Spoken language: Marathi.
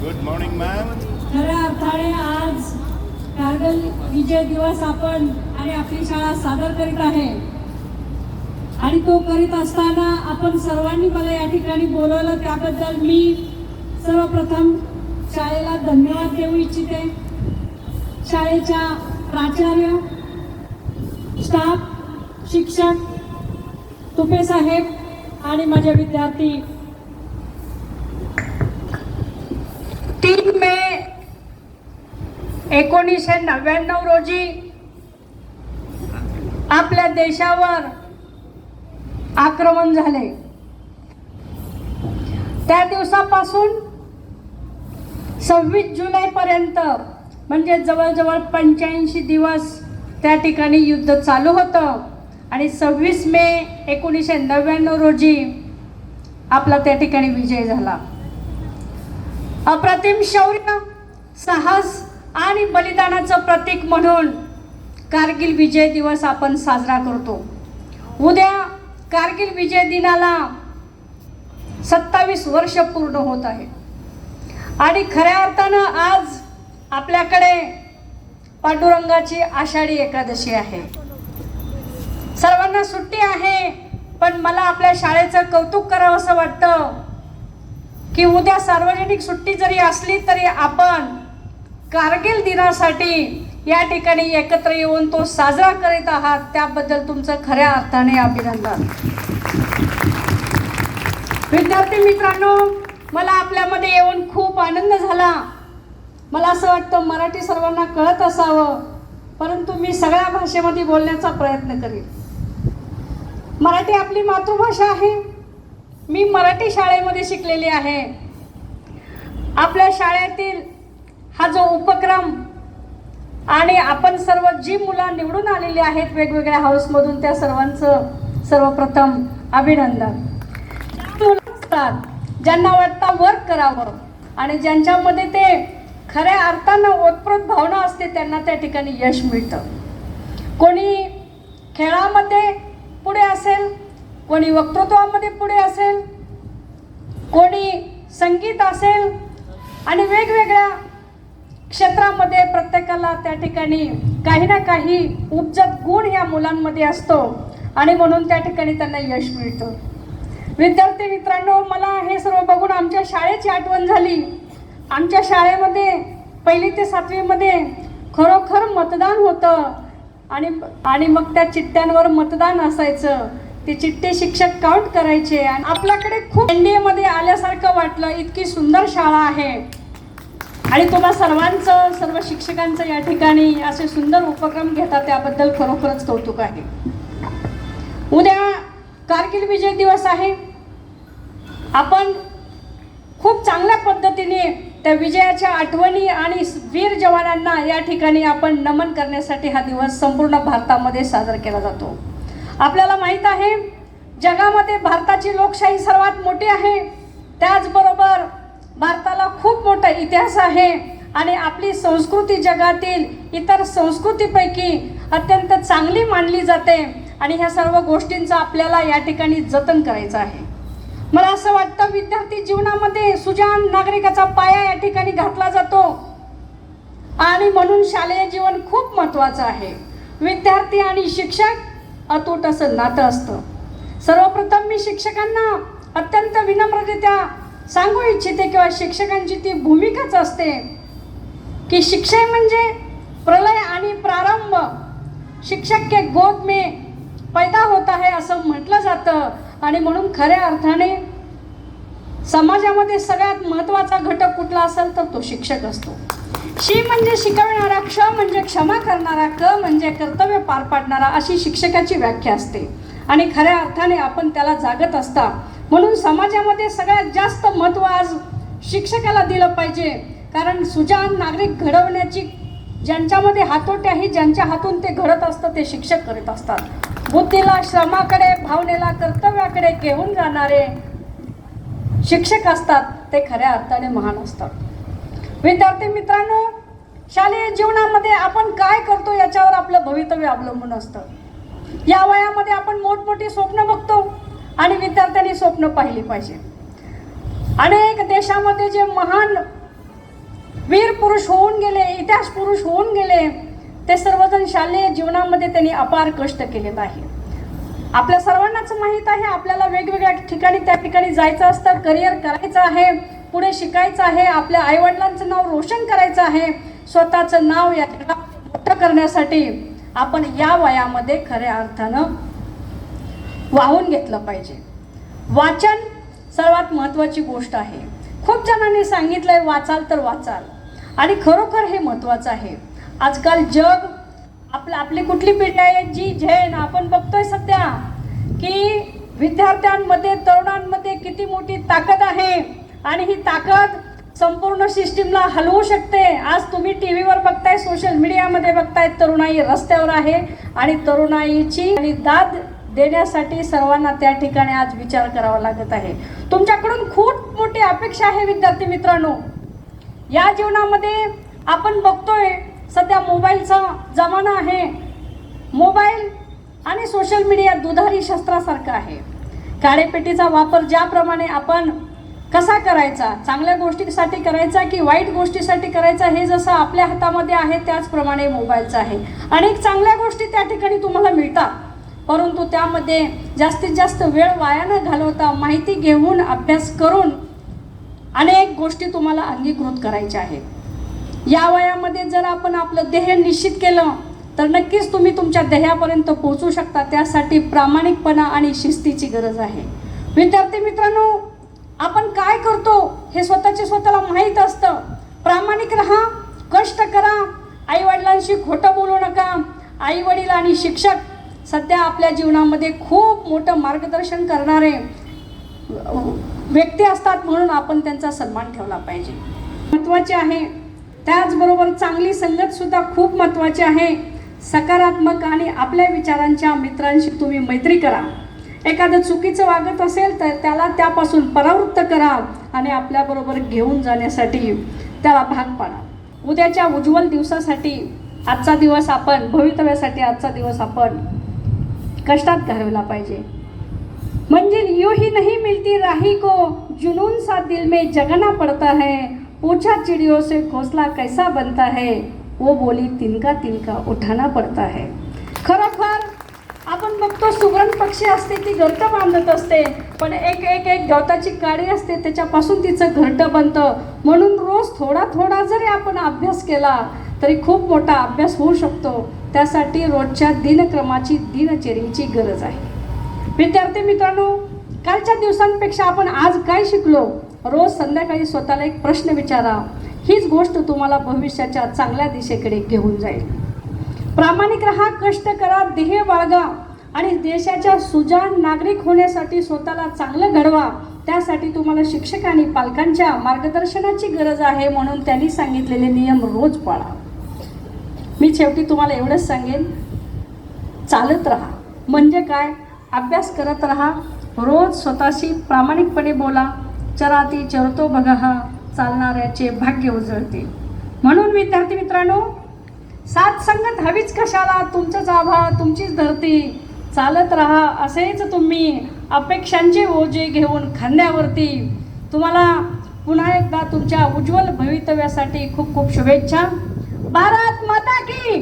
Good morning ma'am. खऱ्या अर्थाने आज कारगिल विजय दिवस आपण आणि आपली शाळा सादर करीत आहे आणि तो करीत असताना आपण सर्वांनी मला या ठिकाणी बोलवलं त्याबद्दल मी सर्वप्रथम शाळेला धन्यवाद देऊ इच्छिते. शाळेच्या प्राचार्य, स्टाफ, शिक्षक, तुपे साहेब आणि माझे विद्यार्थी. 3 मे 1999 रोजी आपल्या देशावर आक्रमण झाले. त्या दिवसापासून 26 जुलैपर्यंत म्हणजे जवळजवळ 85 दिवस त्या ठिकाणी युद्ध चालू होतं आणि 26 मे 1999 रोजी आपला त्या ठिकाणी विजय झाला. अप्रतिम शौर्य, साहस आणि बलिदानाचं प्रतीक म्हणून कारगिल विजय दिवस आपण साजरा करतो. उद्या कारगिल विजय दिनाला 27 वर्ष पूर्ण होत आहे आणि खऱ्या अर्थानं आज आपल्याकडे पांडुरंगाची आषाढी एकादशी आहे. सर्वांना सुट्टी आहे, पण मला आपल्या शाळेचं कौतुक करावं असं वाटतं की उद्या सार्वजनिक सुट्टी जरी असली तरी आपण कारगिल दिनासाठी या ठिकाणी एकत्र येऊन तो साजरा करीत आहात. त्याबद्दल तुमचं खऱ्या अर्थाने अभिनंदन. विद्यार्थी मित्रांनो, मला आपल्यामध्ये येऊन खूप आनंद झाला. मला असं वाटतं मराठी सर्वांना कळत असावं, परंतु मी सगळ्या भाषेमध्ये बोलण्याचा प्रयत्न करेन. मराठी आपली मातृभाषा आहे. मी मराठी शाळेमध्ये शिकलेली आहे. आपल्या शाळेतील हा जो उपक्रम आणि आपण सर्व जी मुलं निवडून आलेली आहेत वेगवेगळ्या हाऊसमधून त्या सर्वांचं सर्वप्रथम अभिनंदन. मुलं असतात ज्यांना वाटतं वर्क करावं आणि ज्यांच्यामध्ये ते खऱ्या अर्थानं ओतप्रोत भावना असते त्यांना त्या ठिकाणी यश मिळतं. कोणी खेळामध्ये पुढे असेल, कोणी वक्तृत्वामध्ये पुढे असेल, कोणी संगीत असेल आणि वेगवेगळ्या क्षेत्रामध्ये प्रत्येकाला त्या ठिकाणी काही ना काही उपजत गुण या मुलांमध्ये असतो आणि म्हणून त्या ठिकाणी त्यांना यश मिळतं. विद्यार्थी मित्रांनो, मला हे सर्व बघून आमच्या शाळेची आठवण झाली. आमच्या शाळेमध्ये 1ली ते 7वी मध्ये खरोखर मतदान होतं आणि मग त्या चिठ्ठ्यांवर मतदान असायचं. ते चिठ्ठे शिक्षक काउंट करायचे आणि आपल्याकडे खूप NDA मध्ये आल्यासारखं वाटलं. इतकी सुंदर शाळा आहे आणि तुम्हा सर्वांचं, सर्व शिक्षकांचं या ठिकाणी असे सुंदर उपक्रम घेतात त्याबद्दल खरोखरच कौतुक आहे. उद्या कारगिल विजय दिवस आहे. आपण खूप चांगल्या पद्धतीने त्या विजयाच्या आठवणी आणि वीर जवानांना या ठिकाणी आपण नमन करण्यासाठी हा दिवस संपूर्ण भारतामध्ये साजरा केला जातो. आपल्याला माहीत आहे जगामध्ये भारताची लोकशाही सर्वात मोठी आहे. त्याचबरोबर भारताला खूप मोठा इतिहास आहे आणि आपली संस्कृती जगातील इतर संस्कृतीपैकी अत्यंत चांगली मानली जाते आणि ह्या सर्व गोष्टींचं आपल्याला या ठिकाणी जतन करायचं आहे. मला असं वाटतं विद्यार्थी जीवनामध्ये सुजाण नागरिकाचा पाया या ठिकाणी घातला जातो आणि म्हणून शालेय जीवन खूप महत्त्वाचं आहे. विद्यार्थी आणि शिक्षक अतूट असं नातं असतं. सर्वप्रथम मी शिक्षकांना अत्यंत विनम्ररित्या सांगू इच्छिते किंवा शिक्षकांची ती भूमिकाच असते की शिक्षण म्हणजे प्रलय आणि प्रारंभ. शिक्षक के गोद में पैदा होता है असं म्हटलं जातं आणि म्हणून खऱ्या अर्थाने समाजामध्ये सगळ्यात महत्त्वाचा घटक कुठला असेल तर तो शिक्षक असतो. शी म्हणजे शिकवणारा, क्ष म्हणजे क्षमा करणारा, क म्हणजे कर्तव्य पार पाडणारा अशी शिक्षकाची व्याख्या असते आणि खऱ्या अर्थाने आपण त्याला जागत असता. म्हणून समाजामध्ये सगळ्यात जास्त महत्त्व आज शिक्षकाला दिलं पाहिजे, कारण सुजाण नागरिक घडवण्याची ज्यांच्यामध्ये हातोटी आहे, ज्यांच्या हातून ते घडत असतं ते शिक्षक करत असतात. बुद्धीला श्रमाकडे, भावनेला कर्तव्याकडे घेऊन जाणारे शिक्षक असतात ते खऱ्या अर्थाने महान असतात. विद्यार्थी मित्रांनो, शालेय जीवनामध्ये आपण काय करतो याच्यावर आपलं भवितव्य अवलंबून असतं. या वयामध्ये आपण मोठमोठी स्वप्न बघतो आणि विद्यार्थ्यांनी स्वप्न पाहिली पाहिजे. अनेक देशामध्ये जे महान वीर पुरुष होऊन गेले, इतिहास पुरुष होऊन गेले, ते सर्वजण शालेय जीवनामध्ये त्यांनी अपार कष्ट केलेत आहे. आपल्या सर्वांनाच माहीत आहे, आपल्याला वेगवेगळ्या ठिकाणी त्या ठिकाणी जायचं असतं, करिअर करायचं आहे, पुढे शिकायचं आहे, आपल्या आईवडिलांचं नाव रोशन करायचं आहे, स्वतःचं नाव या जगात मोठं करण्यासाठी आपण या वयामध्ये खऱ्या अर्थानं वाहून घेतलं पाहिजे. वाचन सर्वात महत्त्वाची गोष्ट आहे. खूप जणांनी सांगितलंय वाचाल तर वाचाल, आणि खरोखर हे महत्त्वाचं आहे. आजकाल जग आपली कुठली पिढी आहे जी झेन आपण बघतोय सध्या की विद्यार्थ्यांमध्ये तरुणांमध्ये किती मोठी ताकद आहे, आणि ही ताकद संपूर्ण सिस्टीमला हलवू शकते. आज तुम्ही टीव्हीवर बघताय, सोशल मीडियामध्ये बघताय, तरुणाई रस्त्यावर आहे, आणि तरुणाईची आणि दाद देण्यासाठी सर्वांना त्या ठिकाणी आज विचार करावा लागत आहे. तुमच्याकडून खूप मोठी अपेक्षा आहे विद्यार्थी मित्रांनो. या जीवनामध्ये आपण बघतोय सध्या मोबाईलचा जमाना आहे. मोबाईल आणि सोशल मीडिया दुधारी शस्त्रासारखं आहे. काळेपेटीचा वापर ज्याप्रमाणे आपण कसा करायचा, चांगल्या गोष्टीसाठी करायचा की वाईट गोष्टीसाठी करायचा, हे जसं आपल्या हातामध्ये आहे त्याचप्रमाणे मोबाईलचं आहे. अनेक चांगल्या गोष्टी त्या ठिकाणी तुम्हाला मिळतात, परंतु त्यामध्ये जास्तीत जास्त वेळ वाया न घालवता माहिती घेऊन अभ्यास करून अनेक गोष्टी तुम्हाला अंगीकृत करायच्या आहेत. या वयामध्ये जर आपण आपलं ध्येय निश्चित केलं तर नक्कीच तुम्ही तुमच्या ध्येयापर्यंत पोहोचू शकता. त्यासाठी प्रामाणिकपणा आणि शिस्तीची गरज आहे. विद्यार्थी मित्रांनो, आपण काय करतो हे स्वतःला माहीत असतं. प्रामाणिक राहा, कष्ट करा, आईवडिलांशी खोटं बोलू नका. आईवडील आणि शिक्षक सध्या आपल्या जीवनामध्ये खूप मोठं मार्गदर्शन करणारे व्यक्ती असतात, म्हणून आपण त्यांचा सन्मान ठेवला पाहिजे. महत्त्वाचे आहे. त्याचबरोबर चांगली संगतसुद्धा खूप महत्त्वाची आहे. सकारात्मक आणि आपल्या विचारांच्या मित्रांशी तुम्ही मैत्री करा. एखादं चुकीचं वागत असेल तर त्याला त्यापासून परावृत्त करा आणि आपल्याबरोबर घेऊन जाण्यासाठी त्याला भाग पाडा. उद्याच्या उज्ज्वल दिवसासाठी आजचा दिवस आपण, भवितव्यासाठी आजचा दिवस आपण कष्टात घालवला पाहिजे. मंजिल यूं ही नहीं मिलती राही को, जुनून सा दिल में जगना पड़ता है. पूछा चिड़ियों से घोंसला कैसा बनता है, वो बोली तिनका तिनका उठाना पड़ता है. खरोखर आपण बघतो सुगरण पक्षी असते, ती घरटं बांधत असते, पण एक गवताची काडी असते त्याच्यापासून तिचं घरटं बनतं. म्हणून रोज थोडा थोडा जरी आपण अभ्यास केला तरी खूप मोठा अभ्यास होऊ शकतो. त्यासाठी रोजच्या दिनक्रमाची, दिनचर्येची गरज आहे. विद्यार्थी मित्रांनो, कालच्या दिवसांपेक्षा आपण आज काय शिकलो, रोज संध्याकाळी स्वतःला एक प्रश्न विचारा. हीच गोष्ट तुम्हाला भविष्याच्या चांगल्या दिशेकडे घेऊन जाईल. प्रामाणिक राहा, कष्ट करा, ध्येय बाळगा आणि देशाच्या सुजाण नागरिक होण्यासाठी स्वतःला चांगलं घडवा. त्यासाठी तुम्हाला शिक्षक आणि पालकांच्या मार्गदर्शनाची गरज आहे, म्हणून त्यांनी सांगितलेले नियम रोज पाळा. मी शेवटी तुम्हाला एवढंच सांगेन, चालत राहा. म्हणजे काय, अभ्यास करत राहा, रोज स्वतःशी प्रामाणिकपणे बोला. चराती चरतो बघा, चालणाऱ्याचे भाग्य उजळते. म्हणून विद्यार्थी मित्रांनो, साथ संगत हवीच कशाला, तुमचंच आभाळ, तुमचीच धरती. चालत राहा. असेच तुम्ही अपेक्षांचे ओझे घेऊन खांद्यावरती. तुम्हाला पुन्हा एकदा तुमच्या उज्ज्वल भवितव्यासाठी खूप खूप शुभेच्छा. भारत माता की